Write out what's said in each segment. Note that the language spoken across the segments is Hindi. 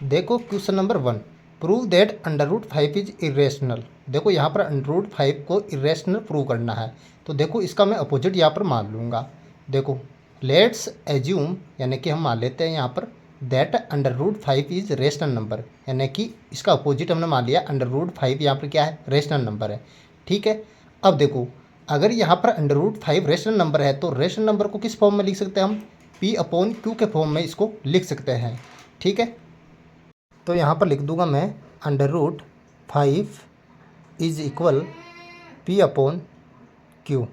देखो question number 1, prove that under root 5 is irrational. देखो यहाँ पर अंडर रूट 5 को इरेशनल प्रूव करना है, तो देखो इसका मैं अपोजिट यहाँ पर मान लूँगा। देखो लेट्स एज्यूम, यानी कि हम मान लेते हैं यहाँ पर that under root 5 is rational number, यानी कि इसका अपोजिट हमने मान लिया अंडर रूट 5 यहाँ पर क्या है, रेशनल नंबर है। ठीक है, अब देखो अगर यहाँ पर अंडर रूट 5 रेशनल नंबर है तो रेशनल नंबर को किस फॉर्म में लिख सकते हैं हम, पी अपॉन क्यू के फॉर्म में इसको लिख सकते हैं। ठीक है, तो यहाँ पर लिख दूंगा मैं under root 5 is equal p upon q.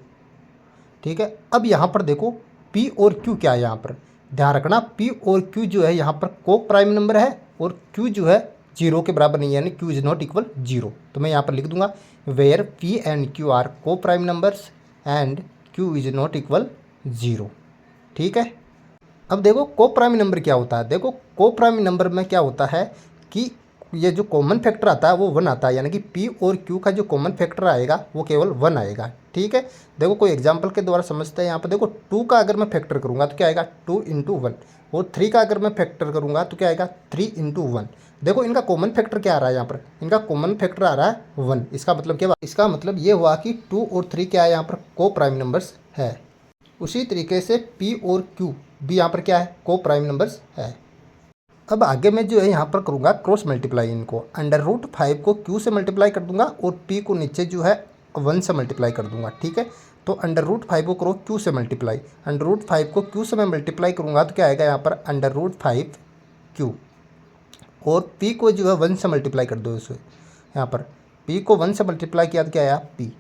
ठीक है, अब यहाँ पर देखो पी और क्यू क्या है, यहाँ पर ध्यान रखना पी और क्यू जो है यहाँ पर को प्राइम नंबर है और क्यू जो है जीरो के बराबर नहीं है, यानी Q is not equal zero. तो मैं यहाँ पर लिख दूंगा where P and Q are coprime numbers and Q is not equal zero. ठीक है, अब देखो को प्राइम नंबर क्या होता है। देखो को प्राइम नंबर में क्या होता है कि ये जो कॉमन फैक्टर आता है वो 1 आता है, यानी कि पी और क्यू का जो कॉमन फैक्टर आएगा वो केवल 1 आएगा। ठीक है, देखो कोई एग्जांपल के द्वारा समझते हैं। यहाँ पर देखो 2 का अगर मैं फैक्टर करूँगा तो क्या आएगा 2 इंटू 1, और 3 का अगर मैं फैक्टर करूँगा तो क्या आएगा 3 इंटू 1। देखो इनका कॉमन फैक्टर क्या आ रहा है, यहाँ पर इनका कॉमन फैक्टर आ रहा है 1। इसका मतलब क्या, इसका मतलब ये हुआ कि 2 और 3 क्या है यहाँ पर को प्राइम नंबर्स है। उसी तरीके से P और Q भी यहाँ पर क्या है, को प्राइम नंबर्स है। अब आगे मैं जो है यहाँ पर करूँगा क्रॉस मल्टीप्लाई, इनको अंडर रूट 5 को Q से मल्टीप्लाई कर दूंगा और P को नीचे जो है 1 से मल्टीप्लाई कर दूंगा। ठीक है, तो अंडर रूट 5 को करो Q से मल्टीप्लाई, अंडर रूट 5 को Q से मैं मल्टीप्लाई करूँगा तो क्या आएगा यहाँ पर अंडर रूट 5 Q, और P को जो है 1 से मल्टीप्लाई कर दो इसे, यहाँ पर P को 1 से मल्टीप्लाई किया तो क्या आया P।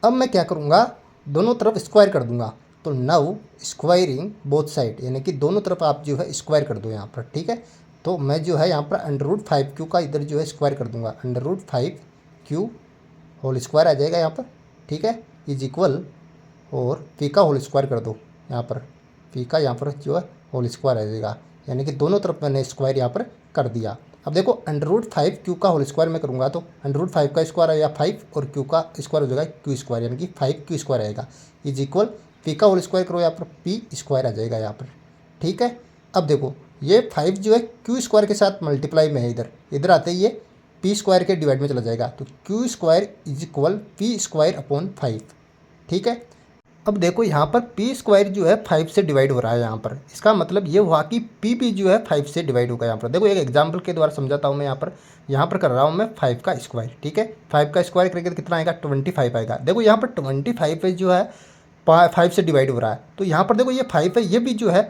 अब मैं क्या करूँगा, दोनों तरफ स्क्वायर कर दूंगा, तो नाउ स्क्वायरिंग बोथ साइड, यानी कि दोनों तरफ आप जो है स्क्वायर कर दो यहाँ पर। ठीक है, तो मैं जो है यहाँ पर अंडर रूट 5 क्यू का इधर जो है स्क्वायर कर दूंगा, under root 5 Q whole square आ जाएगा यहाँ पर। ठीक है, इज इक्वल, और पी का होल स्क्वायर कर दो यहाँ पर, पी का यहाँ पर जो है होल स्क्वायर आ जाएगा, यानी कि दोनों तरफ मैंने स्क्वायर यहाँ पर कर दिया। अब देखो अंडर रूट 5 क्यू का होल स्क्वायर में करूँगा तो अंडर रूट 5 का स्क्वायर आएगा 5 और क्यू का स्क्वायर हो जाएगा क्यू स्क्वायर, यानी कि 5 क्यू स्क्वायर आएगा, इज इक्वल पी का होल स्क्वायर करो यहाँ पर पी स्क्वायर आ जाएगा यहाँ पर। ठीक है, अब देखो ये 5 जो है क्यू स्क्वायर के साथ मल्टीप्लाई में है, इधर इधर आते ही ये पी स्क्वायर के डिवाइड में चला जाएगा, तो Q square is equal P square upon 5। ठीक है, अब देखो यहाँ पर पी स्क्वायर जो है 5 से डिवाइड हो रहा है यहाँ पर, इसका मतलब ये हुआ कि पी भी जो है 5 से डिवाइड होगा यहाँ पर। देखो एक एग्जांपल के द्वारा समझाता हूँ मैं, यहाँ पर कर रहा हूँ मैं 5 का स्क्वायर। ठीक है, 5 का स्क्वायर करेंगे तो कितना आएगा 25 आएगा। देखो यहाँ पर 25 जो है 5 से डिवाइड हो रहा है, तो यहाँ पर देखो ये 5 है, ये भी जो है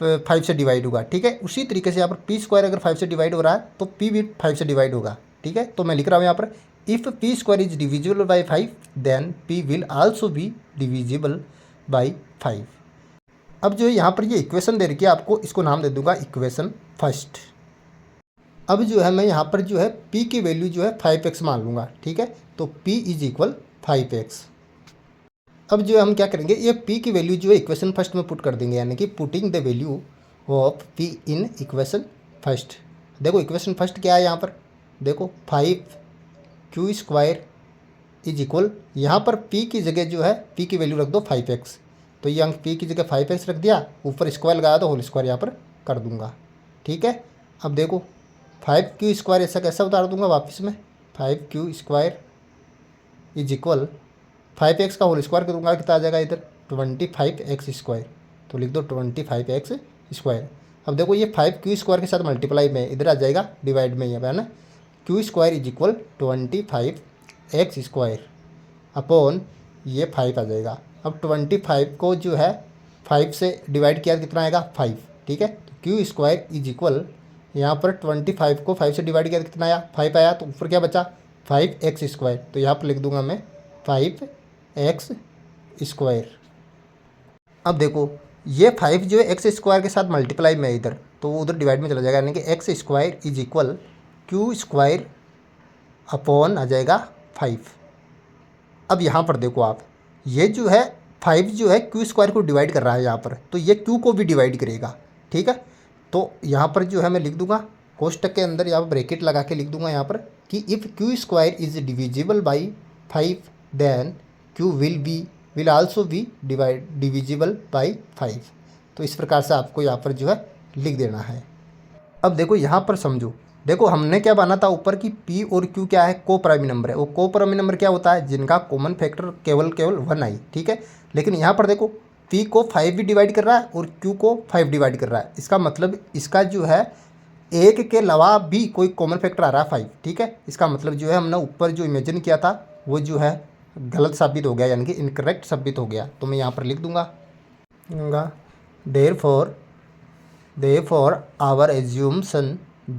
5 से डिवाइड होगा। ठीक है, उसी तरीके से यहाँ पर पी स्क्वायर अगर 5 से डिवाइड हो रहा है तो पी भी 5 से डिवाइड होगा। ठीक है, तो मैं लिख रहा हूँ यहाँ पर if p square is divisible by 5 then p will also be divisible by 5। अब जो है यहाँ पर ये इक्वेशन दे रखी है आपको, इसको नाम दे दूंगा इक्वेशन फर्स्ट। अब जो है मैं यहाँ पर जो है p की वैल्यू जो है 5x मान लूँगा। ठीक है, तो p इज इक्वल 5x। अब जो है हम क्या करेंगे, ये p की वैल्यू जो है इक्वेशन फर्स्ट में पुट कर देंगे, यानी कि putting the value of p in equation first. देखो इक्वेशन फर्स्ट क्या है यहाँ पर, देखो 5q स्क्वायर इज इक्वल, यहाँ पर p की जगह जो है p की वैल्यू रख दो 5x, तो ये अंक p की जगह 5x रख दिया, ऊपर स्क्वायर लगाया तो होल स्क्वायर यहाँ पर कर दूंगा। ठीक है, अब देखो 5q स्क्वायर ऐसा कैसा उतार दूंगा वापस में, 5q square is equal 5x का होल स्क्वायर करूँगा कितना आ जाएगा इधर 25x स्क्वायर, तो लिख दो 25x स्क्वायर। अब देखो ये 5q स्क्वायर के साथ मल्टीप्लाई में इधर आ जाएगा डिवाइड में, यहाँ है ना, q square is equal 25x square upon ये 5 आ जाएगा। अब 25 को जो है 5 से डिवाइड किया कितना आएगा 5। ठीक है, तो क्यू स्क्वायर इज इक्वल, यहाँ पर 25 को 5 से डिवाइड किया कितना आया 5 आया, तो ऊपर क्या बचा 5x स्क्वायर, तो यहाँ पर लिख दूंगा मैं 5x स्क्वायर। अब देखो ये 5 जो है एक्स स्क्वायर के साथ मल्टीप्लाई में इधर, तो वो उधर डिवाइड में चला जाएगा, यानी कि X square is equal Q square upon आ जाएगा 5। अब यहाँ पर देखो आप, ये जो है 5 जो है क्यू स्क्वायर को डिवाइड कर रहा है यहाँ पर, तो ये क्यू को भी डिवाइड करेगा। ठीक है, तो यहाँ पर जो है मैं लिख दूंगा कोष्टक के अंदर, यहाँ पर ब्रैकेट लगा के लिख दूंगा यहाँ पर कि if q square is divisible by 5 then q will also be divisible by 5। तो इस प्रकार से आपको यहाँ पर जो है लिख देना है। अब देखो यहाँ पर समझो, देखो हमने क्या माना था ऊपर की P और Q क्या है, को प्राइम नंबर है। वो को प्राइम नंबर क्या होता है, जिनका कॉमन फैक्टर केवल 1 आई, ठीक है। लेकिन यहाँ पर देखो P को 5 भी डिवाइड कर रहा है और Q को 5 डिवाइड कर रहा है। इसका मतलब इसका जो है एक के अलावा भी कोई कॉमन फैक्टर आ रहा है 5, ठीक है। इसका मतलब जो है हमने ऊपर जो इमेजिन किया था वो जो है गलत साबित हो गया, यानी कि इनकरेक्ट साबित हो गया। तो मैं यहाँ पर लिख दूंगा therefore our assumption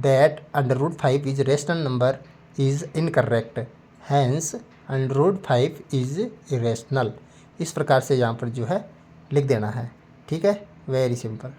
that under root 5 is rational number is incorrect, hence under root 5 is irrational। इस प्रकार से यहाँ पर जो है लिख देना है, ठीक है, वेरी सिंपल।